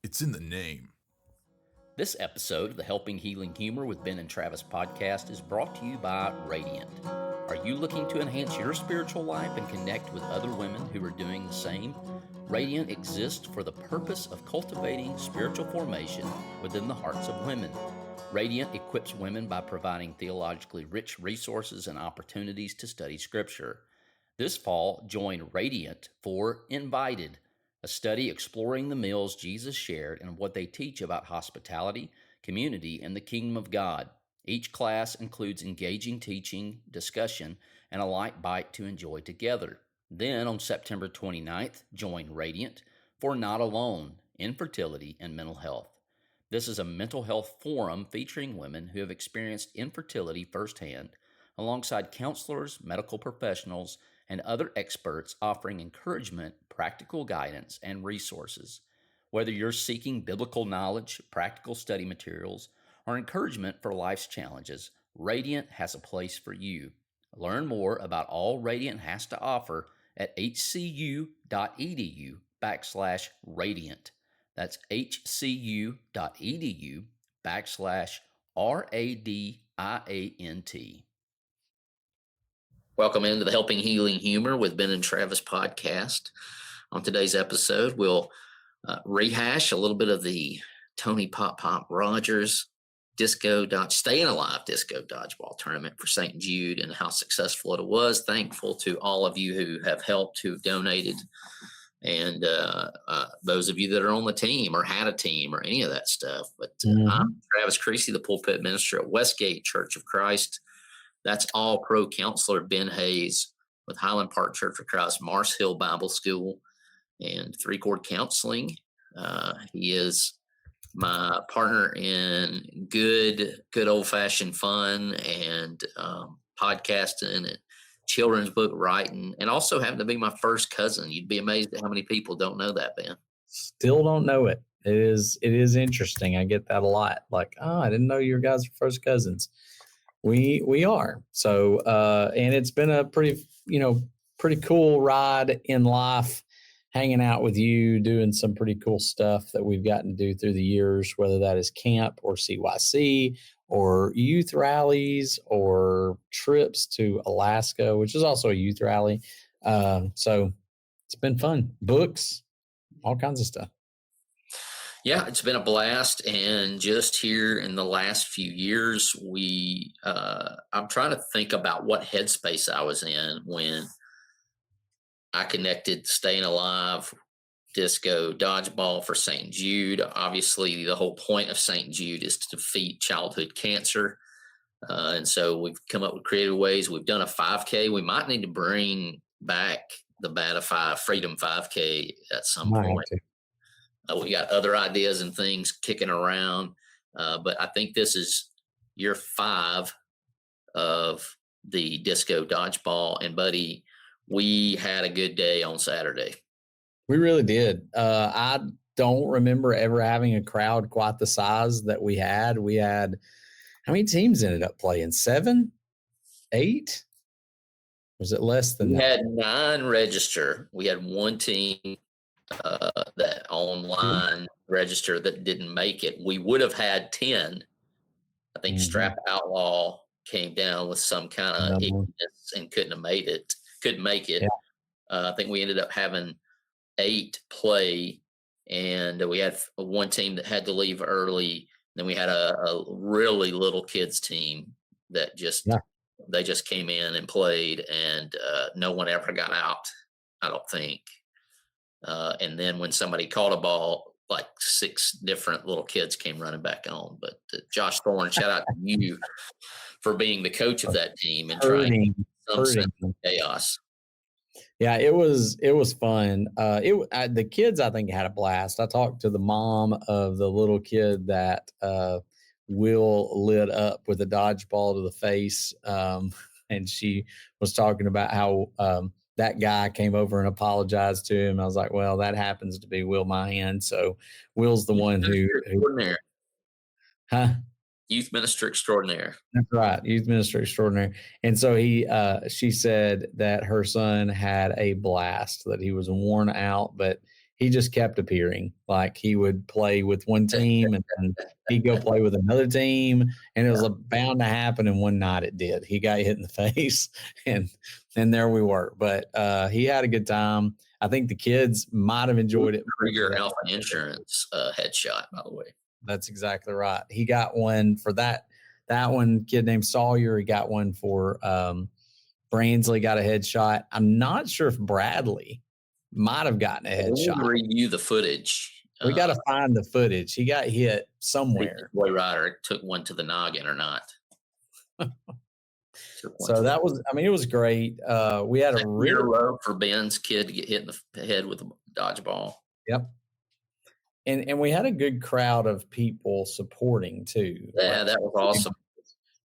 It's in the name. This episode of the Helping Healing Humor with Ben and Travis podcast is brought to you by Radiant. Are you looking to enhance your spiritual life and connect with other women who are doing the same? Radiant exists for the purpose of cultivating spiritual formation within the hearts of women. Radiant equips women by providing theologically rich resources and opportunities to study Scripture. This fall, join Radiant for Invited, a study exploring the meals Jesus shared and what they teach about hospitality, community, and the kingdom of God. Each class includes engaging teaching, discussion, and a light bite to enjoy together. Then, on September 29th, join Radiant for Not Alone, Infertility and Mental Health. This is a mental health forum featuring women who have experienced infertility firsthand, alongside counselors, medical professionals, and other experts offering encouragement, practical guidance, and resources. Whether you're seeking biblical knowledge, practical study materials, or encouragement for life's challenges, Radiant has a place for you. Learn more about all Radiant has to offer at hcu.edu/radiant. That's hcu.edu/radiant. Welcome into the Helping Healing Humor with Ben and Travis podcast. On today's episode, we'll rehash a little bit of the Tony Pop Rogers Stayin Alive Disco Dodgeball tournament for St. Jude and how successful it was. Thankful to all of you who have helped, who've donated, and those of you that are on the team or had a team or any of that stuff. But I'm Travis Creasy, the pulpit minister at Westgate Church of Christ. That's all pro counselor Ben Hayes with Highland Park Church of Christ, Mars Hill Bible School, and Three Chord Counseling. He is my partner in good old fashioned fun and podcasting and children's book writing, and also happened to be my first cousin. You'd be amazed at how many people don't know that, Ben. Still don't know it. It is interesting. I get that a lot. Like, I didn't know your guys were first cousins. We are. So, and it's been a pretty cool ride in life, hanging out with you, doing some pretty cool stuff that we've gotten to do through the years, whether that is camp or CYC or youth rallies or trips to Alaska, which is also a youth rally. So it's been fun. Books, all kinds of stuff. Yeah, it's been a blast. And just here in the last few years, I'm trying to think about what headspace I was in when I connected Stayin Alive Disco Dodgeball for St. Jude. Obviously, the whole point of St. Jude is to defeat childhood cancer. And so we've come up with creative ways. We've done a 5K. We might need to bring back the Freedom 5K at some point. We got other ideas and things kicking around, but I think this is year 5 of the Disco Dodgeball. And, buddy, we had a good day on Saturday. We really did. I don't remember ever having a crowd quite the size that we had. We had, how many teams ended up playing? 7? 8? Was it less than that? We had 9 register. We had one team that online register that didn't make it. We would have had 10. I think Strap Outlaw came down with some kind of ignorance and couldn't make it. Yeah. I think we ended up having 8 play, and we had one team that had to leave early. Then we had a really little kids team that they just came in and played, and no one ever got out, I don't think. And then when somebody caught a ball, like 6 different little kids came running back on. But Josh Thorne, shout out to you for being the coach of that team and trying some sense of chaos. Yeah, it was fun. The kids, I think, had a blast. I talked to the mom of the little kid that Will lit up with a dodgeball to the face, and she was talking about how that guy came over and apologized to him. I was like, well, that happens to be Will Mahan. So Will's the one who Youth minister extraordinaire. That's right. Youth minister extraordinaire. And so she said that her son had a blast, that he was worn out, but he just kept appearing. Like he would play with one team and then he'd go play with another team, and it was bound to happen. And one night it did. He got hit in the face, and there we were. But he had a good time. I think the kids might have enjoyed it. Your Alpha Insurance headshot, by the way. That's exactly right. He got one for that one kid named Sawyer. He got one for Bransley got a headshot. I'm not sure if Bradley might have gotten a headshot. We'll review the footage. We got to find the footage. He got hit somewhere. Boy Ryder took one to the noggin or not. So that was, I mean, it was great. We had a real low for Ben's kid to get hit in the head with a dodgeball. Yep. And we had a good crowd of people supporting too. Yeah, that was awesome.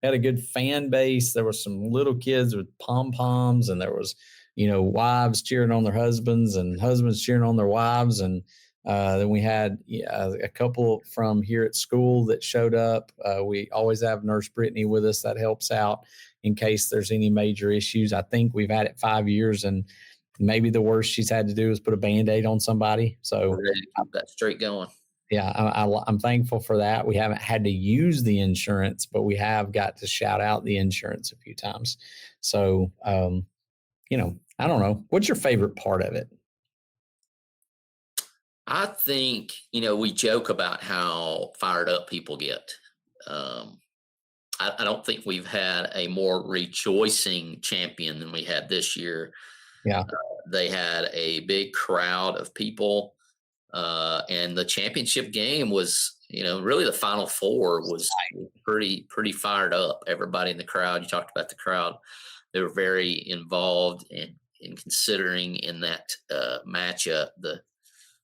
Had a good fan base. There were some little kids with pom-poms, and there was, wives cheering on their husbands and husbands cheering on their wives. And then we had a couple from here at school that showed up. We always have Nurse Brittany with us. That helps out in case there's any major issues. I think we've had it 5 years, and maybe the worst she's had to do is put a Band-Aid on somebody. So keep that streak going. Yeah, I'm thankful for that. We haven't had to use the insurance, but we have got to shout out the insurance a few times. So, I don't know. What's your favorite part of it? I think, we joke about how fired up people get. I don't think we've had a more rejoicing champion than we had this year. Yeah. They had a big crowd of people. And the championship game was, really the Final Four was pretty fired up. Everybody in the crowd, you talked about the crowd, they were very involved in considering in that matchup the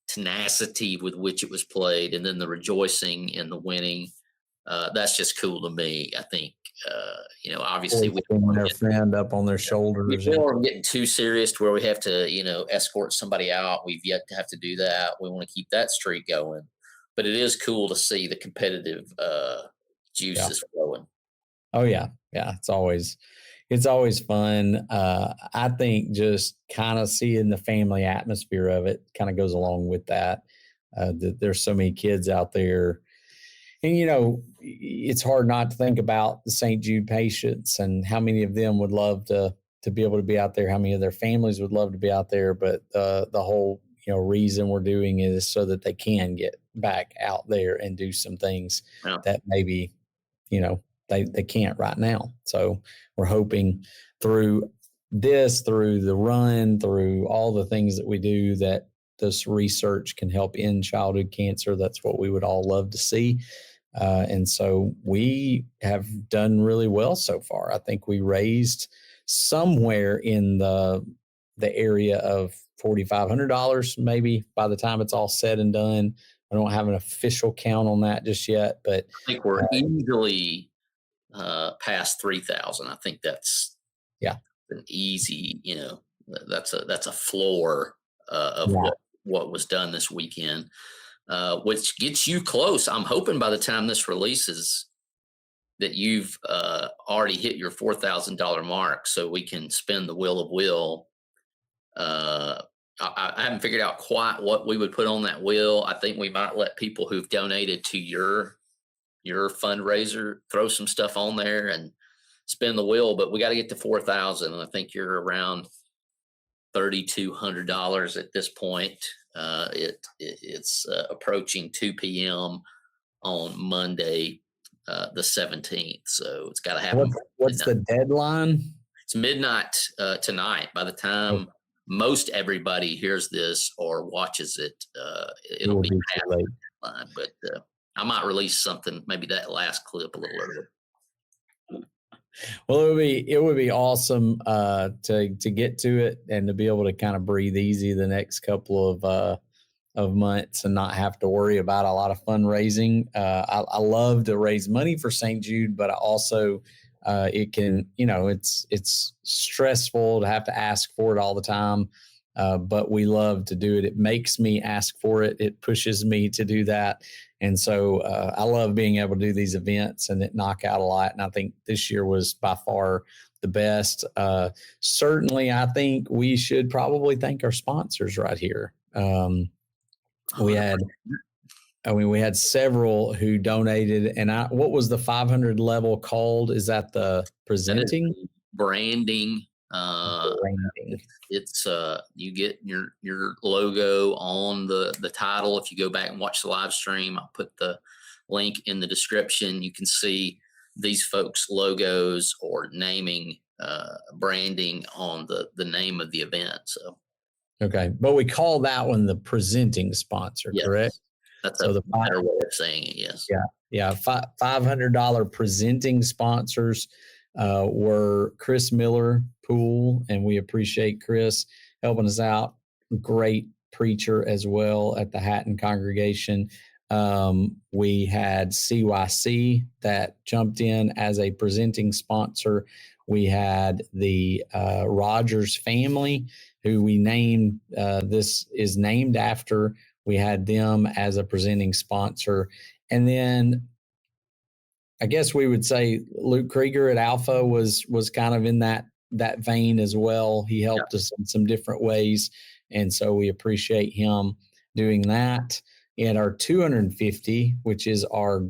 tenacity with which it was played, and then the rejoicing in the winning. That's just cool to me. I think, obviously we don't their friend up on their shoulders. We don't want to get too serious to where we have to, escort somebody out. We've yet to have to do that. We want to keep that streak going, but it is cool to see the competitive juices flowing. Oh yeah. Yeah. It's always fun. I think just kind of seeing the family atmosphere of it kind of goes along with that. There's so many kids out there. And, it's hard not to think about the St. Jude patients and how many of them would love to be able to be out there, how many of their families would love to be out there. But the whole, reason we're doing it is so that they can get back out there and do some things that maybe, they can't right now. So we're hoping through the run, through all the things that we do, that this research can help end childhood cancer. That's what we would all love to see. And so we have done really well so far. I think we raised somewhere in the area of $4,500, maybe, by the time it's all said and done. I don't have an official count on that just yet, but I think we're easily past 3,000. I think that's an easy, that's a floor of what was done this weekend, which gets you close. I'm hoping by the time this releases that you've already hit your $4,000 mark, so we can spin the wheel of will. I haven't figured out quite what we would put on that wheel. I think we might let people who've donated to your fundraiser throw some stuff on there and spin the wheel, but we got to get to 4,000. And I think you're around $3,200 at this point. It's approaching 2 p.m. on Monday, the 17th. So it's got to happen. What's the deadline? It's midnight tonight. By the time most everybody hears this or watches it, it'll be past the deadline. But I might release something, maybe that last clip a little earlier. Well, it would be awesome to get to it and to be able to kind of breathe easy the next couple of months and not have to worry about a lot of fundraising. I love to raise money for St. Jude, but I also it can, it's stressful to have to ask for it all the time. But we love to do it. It makes me ask for it. It pushes me to do that. And so I love being able to do these events and it knock out a lot. And I think this year was by far the best. Certainly, I think we should probably thank our sponsors right here. We had, we had several who donated. And what was the 500 level called? Is that the presenting? That is branding. Branding. It's you get your logo on the title. If you go back and watch the live stream, I'll put the link in the description. You can see these folks' logos or naming branding on the name of the event. So okay, but we call that one the presenting sponsor, yes, correct? that's so a the better way of saying it. Yes. Yeah. $500 presenting sponsors were Chris Miller Pool, and we appreciate Chris helping us out. Great preacher as well at the Hatton congregation. We had CYC that jumped in as a presenting sponsor. We had the Rogers family, who we named, this is named after. We had them as a presenting sponsor. And then I guess we would say Luke Krieger at Alpha was kind of in that vein as well. He helped us in some different ways. And so we appreciate him doing that. And our 250, which is our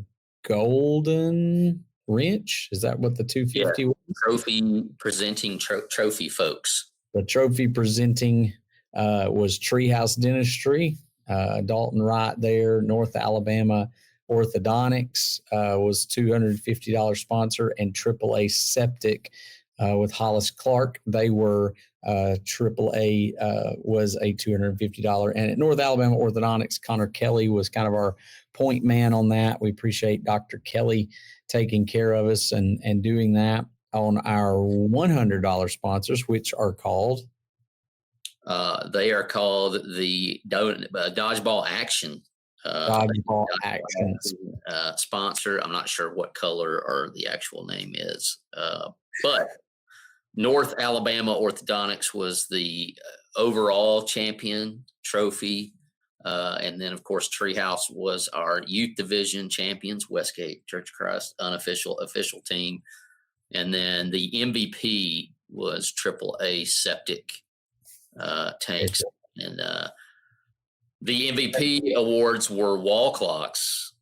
golden wrench. Is that what the 250 was? Trophy presenting trophy folks. The trophy presenting was Treehouse Dentistry, Dalton Wright there, North Alabama Orthodontics was $250 sponsor, and AAA Septic with Hollis Clark. They were AAA was a $250. And at North Alabama Orthodontics, Connor Kelly was kind of our point man on that. We appreciate Dr. Kelly taking care of us and doing that. On our $100 sponsors, which are called? They are called the Dodgeball Action. Dodgeball Action sponsor. I'm not sure what color or the actual name is, but North Alabama Orthodontics was the overall champion trophy. And then, of course, Treehouse was our youth division champions, Westgate Church of Christ, official team. And then the MVP was AAA Septic tanks. And the MVP awards were wall clocks.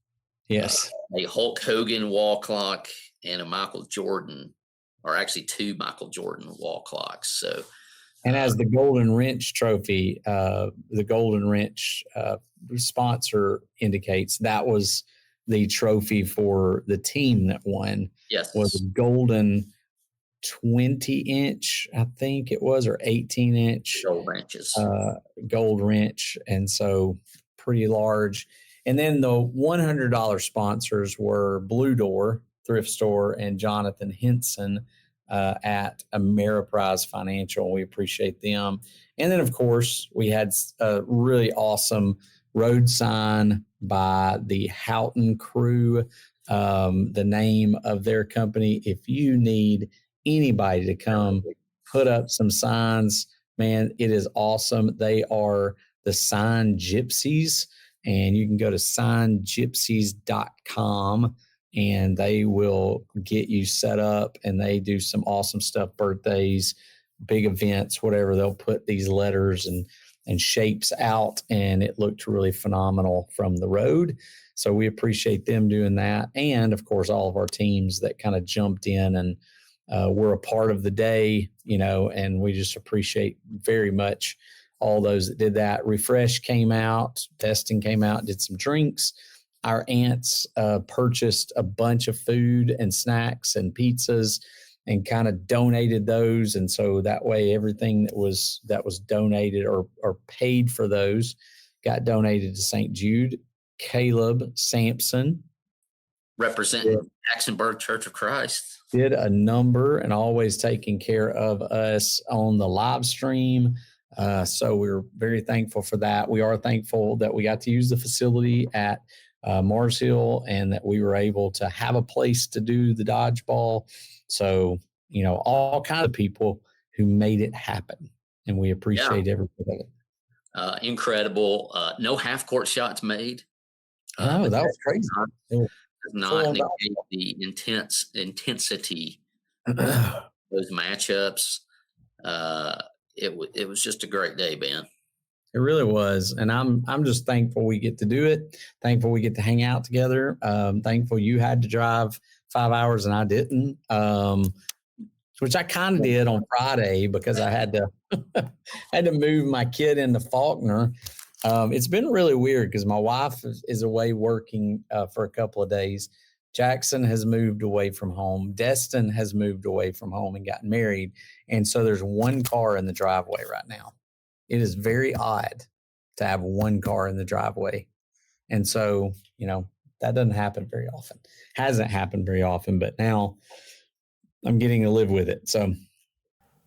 Yes. A Hulk Hogan wall clock and a Michael Jordan, or actually two Michael Jordan wall clocks. So, and as the Golden Wrench trophy, the Golden Wrench sponsor indicates, that was the trophy for the team that won. Yes. Was a golden 20-inch, I think it was, or 18-inch gold wrenches. Gold wrench. And so pretty large. And then the $100 sponsors were Blue Door Thrift Store and Jonathan Henson at Ameriprise Financial. We appreciate them. And then, of course, we had a really awesome road sign by the Houghton Crew, the name of their company. If you need anybody to come put up some signs, man, it is awesome. They are the Sign Gypsies, and you can go to signgypsies.com and they will get you set up, and they do some awesome stuff, birthdays, big events, whatever. They'll put these letters and shapes out, and it looked really phenomenal from the road. So we appreciate them doing that. And of course, all of our teams that kind of jumped in and were a part of the day, and we just appreciate very much all those that did that. Refresh came out, testing came out, did some drinks. Our aunts purchased a bunch of food and snacks and pizzas and kind of donated those. And so that way, everything that was donated or paid for those got donated to St. Jude. Caleb Sampson, representing Jacksonburg Church of Christ, did a number and always taking care of us on the live stream. So we're very thankful for that. We are thankful that we got to use the facility at Mars Hill and that we were able to have a place to do the dodgeball. So, all kinds of people who made it happen, and we appreciate every bit of it. Incredible. No half-court shots made. No, that was crazy. Does not negate the intensity of those matchups. It was just a great day, Ben. It really was, and I'm just thankful we get to do it. Thankful we get to hang out together. Thankful you had to drive 5 hours and I didn't, which I kind of did on Friday because I had to had to move my kid into Faulkner. It's been really weird because my wife is away working for a couple of days. Jackson has moved away from home. Destin has moved away from home and gotten married, and so there's one car in the driveway right now. It is very odd to have one car in the driveway. And so, that doesn't happen very often. Hasn't happened very often, but now I'm getting to live with it. So,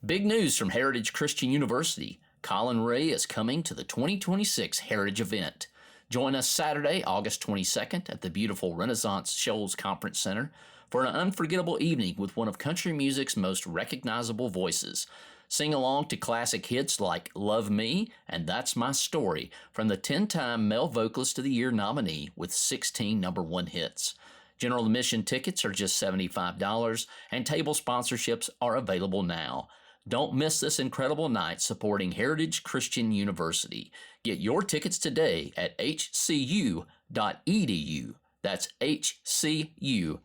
big news from Heritage Christian University. Colin Ray is coming to the 2026 Heritage event. Join us Saturday, August 22nd at the beautiful Renaissance Shoals Conference Center for an unforgettable evening with one of country music's most recognizable voices. Sing along to classic hits like Love Me and That's My Story from the 10-time Male Vocalist of the Year nominee with 16 #1 hits. General admission tickets are just $75 and table sponsorships are available now. Don't miss this incredible night supporting Heritage Christian University. Get your tickets today at hcu.edu. That's hcu.edu.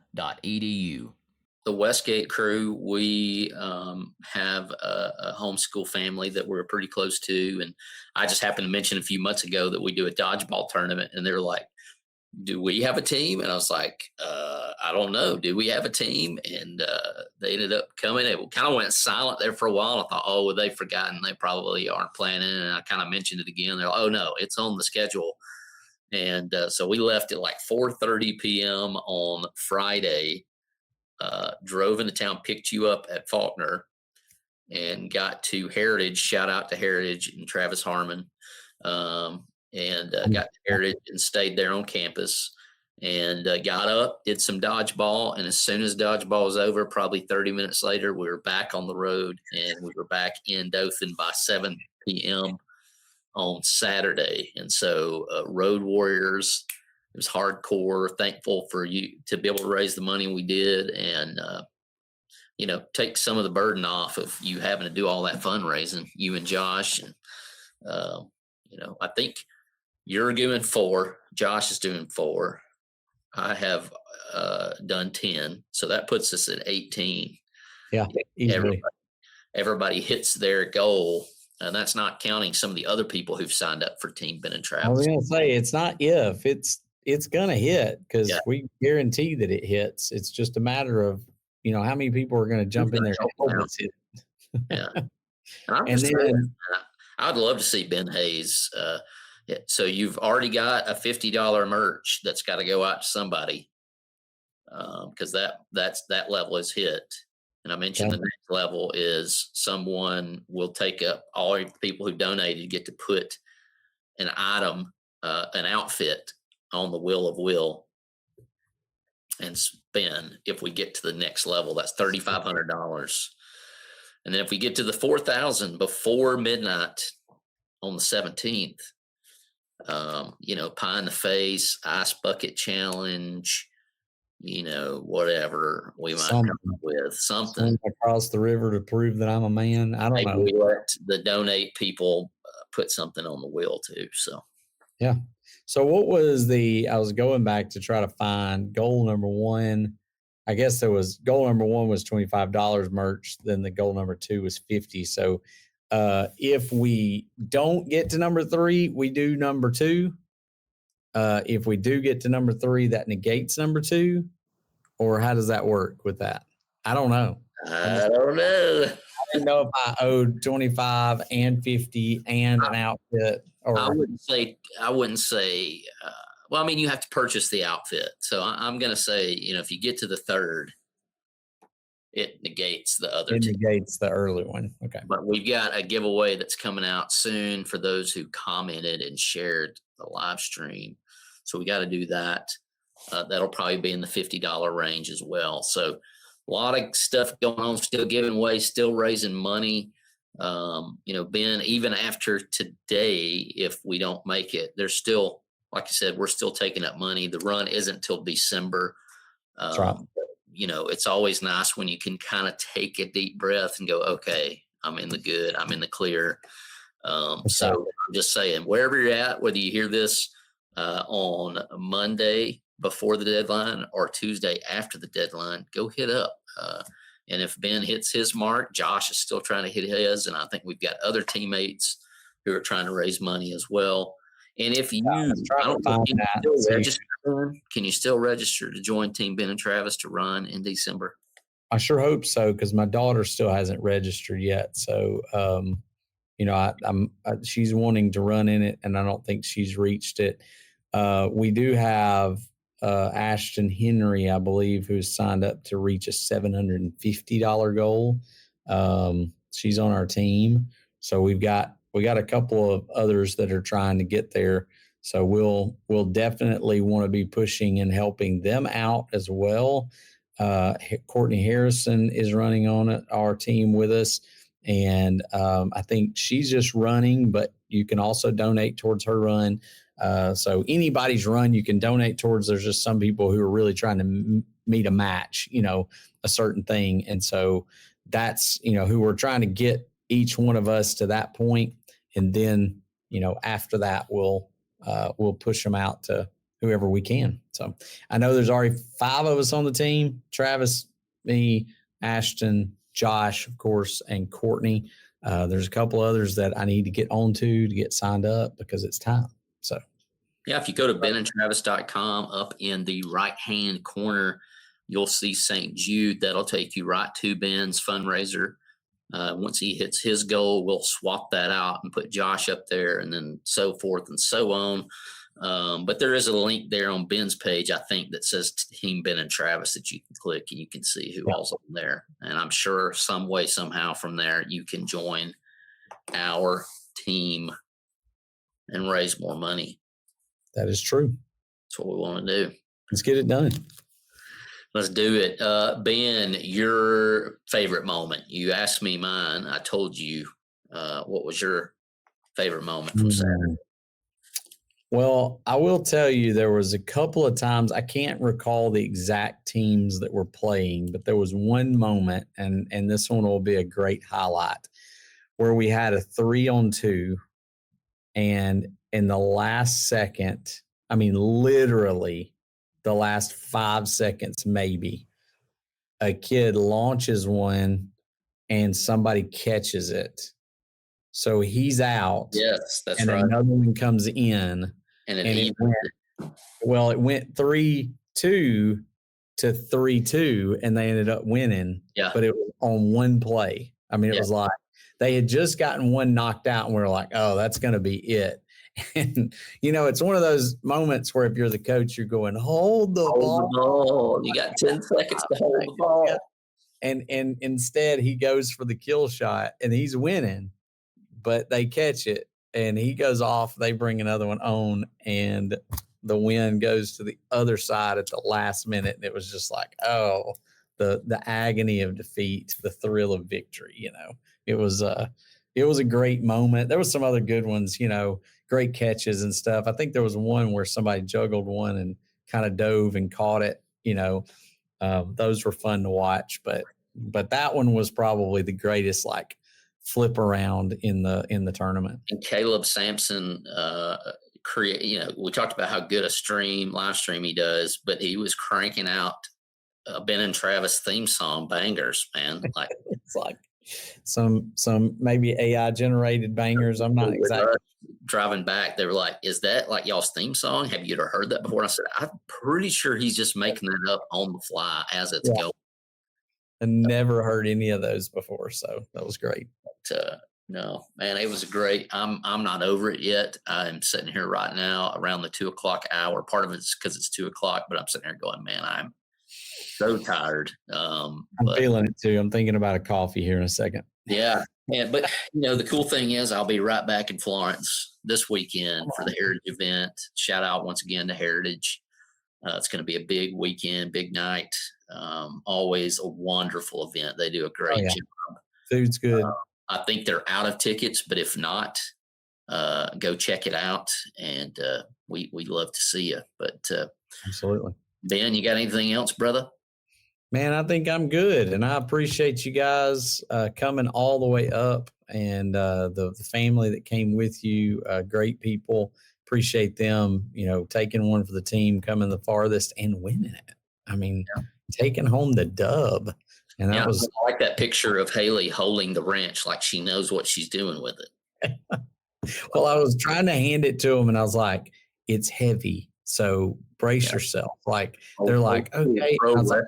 The Westgate crew, we have a homeschool family that we're pretty close to. And I just happened to mention a few months ago that we do a dodgeball tournament. And they're like, do we have a team? And I was like, I don't know. Do we have a team? And they ended up coming. It kind of went silent there for a while. I thought, oh, well, they've forgotten. They probably aren't planning. And I kind of mentioned it again. They're like, oh, no, it's on the schedule. And so we left at like 4:30 p.m. on Friday. Drove into town, picked you up at Faulkner, and got to Heritage. Shout out to Heritage and Travis Harmon, and got to Heritage and stayed there on campus. And got up, did some dodgeball, and as soon as dodgeball was over, probably 30 minutes later, we were back on the road, and we were back in Dothan by 7 p.m. on Saturday. And so, Road Warriors. It was hardcore. Thankful for you to be able to raise the money we did and, take some of the burden off of you having to do all that fundraising, you and Josh. And, I think you're doing 4. Josh is doing 4. I have done 10. So that puts us at 18. Yeah, easily. Everybody hits their goal. And that's not counting some of the other people who've signed up for Team Ben and Travis. I was going to say, it's not if, it's going to hit because we guarantee that it hits. It's just a matter of, how many people are going to jump in there and hope it's hit. Yeah. And I would love to see Ben Hayes. So you've already got a $50 merch that's got to go out to somebody because that level is hit. And I mentioned the next level is someone will take up all the people who donated get to put an item, an outfit on the Wheel of Will and spin. If we get to the next level, that's $3,500. And then if we get to the 4,000 before midnight on the 17th, pie in the face, ice bucket challenge, whatever we might come up with, something across the river to prove that I'm a man. I don't know. We let the donate people put something on the wheel too. So, yeah. So what was I was going back to try to find goal number 1. I guess goal number 1 was $25 merch. Then the goal number 2 was 50. So if we don't get to number 3, we do number 2. If we do get to number 3, that negates number 2, or how does that work with that? I don't know. I don't know. I didn't know if I owed 25 and 50 and an outfit. Or I wouldn't say. Well, I mean, you have to purchase the outfit. So I'm going to say, if you get to the 3rd, it negates the other. It negates the early one. Okay. But we've got a giveaway that's coming out soon for those who commented and shared the live stream. So we got to do that. That'll probably be in the $50 range as well. So a lot of stuff going on, still giving away, still raising money. Ben, even after today, if we don't make it, there's still, like I said, we're still taking up money. The run isn't till December. That's right. It's always nice when you can kind of take a deep breath and go, okay, I'm in the good, I'm in the clear. So I'm just saying, wherever you're at, whether you hear this on Monday before the deadline or Tuesday after the deadline, go hit up. And if Ben hits his mark, Josh is still trying to hit his. And I think we've got other teammates who are trying to raise money as well. And if you, can you still register to join Team Ben and Travis to run in December? I sure hope so, because my daughter still hasn't registered yet. So, she's wanting to run in it, and I don't think she's reached it. We do have Ashton Henry, I believe, who's signed up to reach a $750 goal. She's on our team. So we got a couple of others that are trying to get there. So we'll definitely want to be pushing and helping them out as well. Courtney Harrison is running on our team with us. And I think she's just running, but you can also donate towards her run. So anybody's run you can donate towards. There's just some people who are really trying to meet a match, a certain thing. And so that's, who we're trying to get each one of us to that point. And then, after that, we'll push them out to whoever we can. So I know there's already 5 of us on the team: Travis, me, Ashton, Josh, of course, and Courtney. There's a couple others that I need to get onto to get signed up because it's time. So, yeah, if you go to benandtravis.com, up in the right-hand corner, you'll see St. Jude. That'll take you right to Ben's fundraiser. Once he hits his goal, we'll swap that out and put Josh up there, and then so forth and so on. But there is a link there on Ben's page, I think, that says Team Ben and Travis that you can click and you can see who all's on there. And I'm sure some way, somehow from there, you can join our team and raise more money. That is true. That's what we want to do. Let's get it done. Let's do it. Ben, your favorite moment. You asked me mine. I told you what was your favorite moment from Saturday. Well, I will tell you, there was a couple of times, I can't recall the exact teams that were playing, but there was one moment, and this one will be a great highlight, where we had a 3-on-2, and in the last second, I mean, literally the last 5 seconds, maybe, a kid launches one and somebody catches it. So he's out. Yes, that's and right. Another one comes in. And it went 3-2 to 3-2, and they ended up winning. Yeah. But it was on one play. I mean, it was like they had just gotten one knocked out, and we were like, oh, that's going to be it. And, it's one of those moments where if you're the coach, you're going, hold the ball. You got 10 seconds to hold the ball. And instead, he goes for the kill shot, and he's winning, but they catch it. And he goes off, they bring another one on, and the win goes to the other side at the last minute. And it was just like, oh, the agony of defeat, the thrill of victory. It was a great moment. There was some other good ones, great catches and stuff. I think there was one where somebody juggled one and kind of dove and caught it. Those were fun to watch, but that one was probably the greatest, flip around in the tournament. And Caleb Sampson we talked about how good a live stream he does, but he was cranking out Ben and Travis theme song bangers, man. It's like some maybe AI generated bangers. I'm not exactly driving back. They were like, is that like y'all's theme song? Have you ever heard that before? And I said, I'm pretty sure he's just making that up on the fly as it's going. I never heard any of those before, so that was great. No, man, it was great. I'm not over it yet. I'm sitting here right now around the 2:00 hour. Part of it's because it's 2:00, but I'm sitting here going, man, I'm so tired. I'm feeling it too. I'm thinking about a coffee here in a second. Yeah, but the cool thing is I'll be right back in Florence this weekend for the Heritage event. Shout out once again to Heritage. It's going to be a big weekend, big night. Always a wonderful event. They do a great job. Food's good. I think they're out of tickets, but if not, go check it out. And we'd love to see you. But absolutely. Ben, you got anything else, brother? Man, I think I'm good. And I appreciate you guys coming all the way up and the family that came with you. Great people. Appreciate them, taking one for the team, coming the farthest and winning it. I mean, taking home the dub. And that was, I like that picture of Haley holding the wrench like she knows what she's doing with it. well, I was trying to hand it to them, and I was like, it's heavy, so brace yourself. Like, they're like, okay. I was like,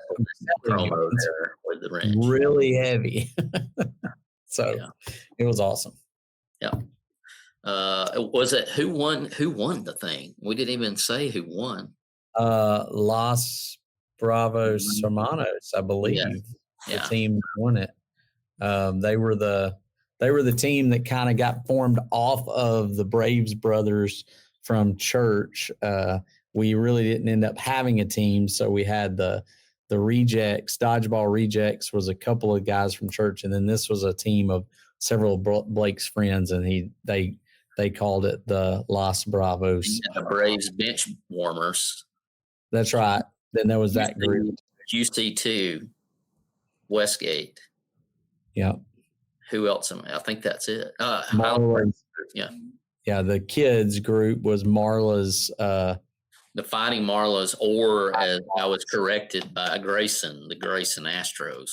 promo there with the wrench. Really heavy. So it was awesome. Yeah. Was it who won the thing? We didn't even say who won. Los Bravos Hermanos, I believe. The team won it. They were the team that kind of got formed off of the Braves brothers from church. We really didn't end up having a team, so we had the rejects. Dodgeball Rejects was a couple of guys from church, and then this was a team of several of Blake's friends, and they called it the Los Bravos. The Braves bench warmers. That's right. Then there was that group. QC2, Westgate. Yeah. Who else? I think that's it. Yeah, the kids group was Marla's. The Fighting Marlas, or as I was corrected by Grayson, the Grayson Astros.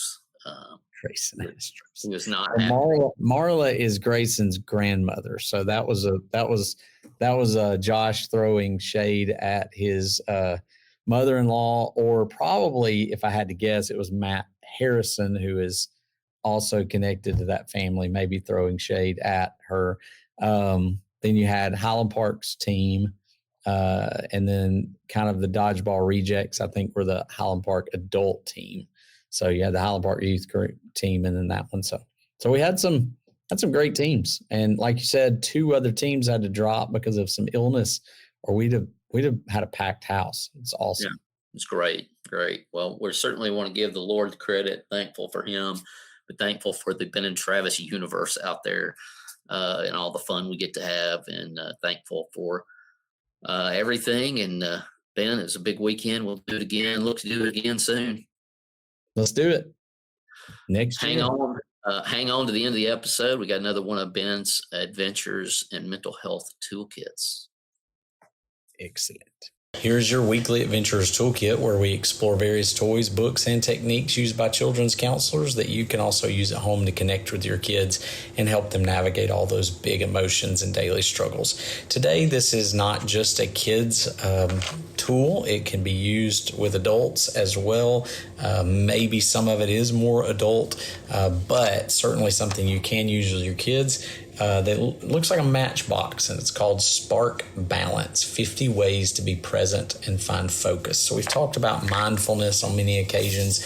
Grayson Astros. He was not. Marla is Grayson's grandmother, so that was Josh throwing shade at his mother-in-law, or probably, if I had to guess, it was Matt Harrison, who is also connected to that family, maybe throwing shade at her. Then you had Highland Park's team, and then kind of the Dodgeball Rejects, I think, were the Highland Park adult team. So you had the Highland Park youth group team, and then that one. So we had some great teams, and like you said, 2 other teams had to drop because of some illness, or we'd have had a packed house. It's awesome. Yeah, it's great. Well, we certainly want to give the Lord the credit. Thankful for Him, but thankful for the Ben and Travis universe out there, and all the fun we get to have, and thankful for everything. And Ben, it's a big weekend. We'll do it again. Look to do it again soon. Let's do it next year. Hang on to the end of the episode. We got another one of Ben's adventures and mental health toolkits. Excellent. Here's your weekly Adventurers Toolkit, where we explore various toys, books, and techniques used by children's counselors that you can also use at home to connect with your kids and help them navigate all those big emotions and daily struggles. Today, this is not just a kid's tool. It can be used with adults as well. Maybe some of it is more adult, but certainly something you can use with your kids. That looks like a matchbox, and it's called Spark Balance, 50 Ways to Be Present and Find Focus. So we've talked about mindfulness on many occasions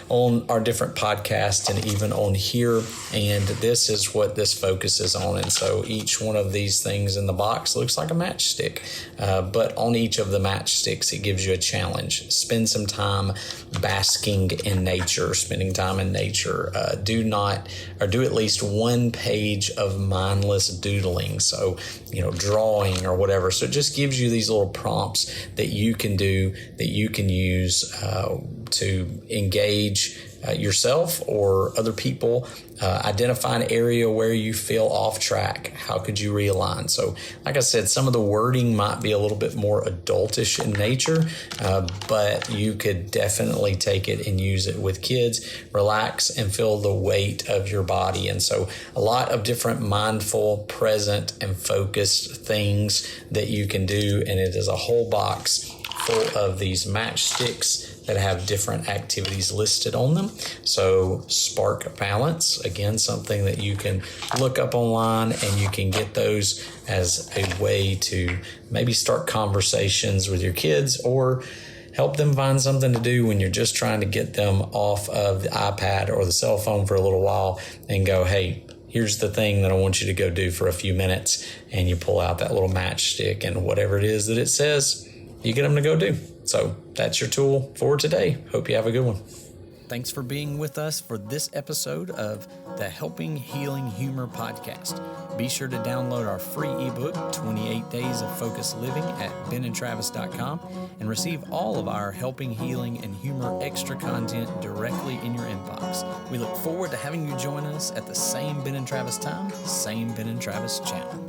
on our different podcasts and even on here, and this is what this focuses on. And so each one of these things in the box looks like a matchstick, but on each of the matchsticks, it gives you a challenge. Spend some time basking in nature, spending time in nature. Do at least 1 page of mindless doodling, so drawing or whatever. So it just gives you these little prompts that you can do, that you can use to engage yourself or other people. Identify an area where you feel off track. How could you realign? So like I said, some of the wording might be a little bit more adultish in nature, but you could definitely take it and use it with kids. Relax and feel the weight of your body. And so a lot of different mindful, present, and focused things that you can do. And it is a whole box full of these matchsticks that have different activities listed on them. So Spark Balance, again, something that you can look up online, and you can get those as a way to maybe start conversations with your kids or help them find something to do when you're just trying to get them off of the iPad or the cell phone for a little while and go, hey, here's the thing that I want you to go do for a few minutes. And you pull out that little matchstick, and whatever it is that it says, you get them to go do. So that's your tool for today. Hope you have a good one. Thanks for being with us for this episode of the Helping Healing Humor podcast. Be sure to download our free ebook, 28 Days of Focused Living, at benandtravis.com and receive all of our Helping Healing and Humor extra content directly in your inbox. We look forward to having you join us at the same Ben and Travis time, same Ben and Travis channel.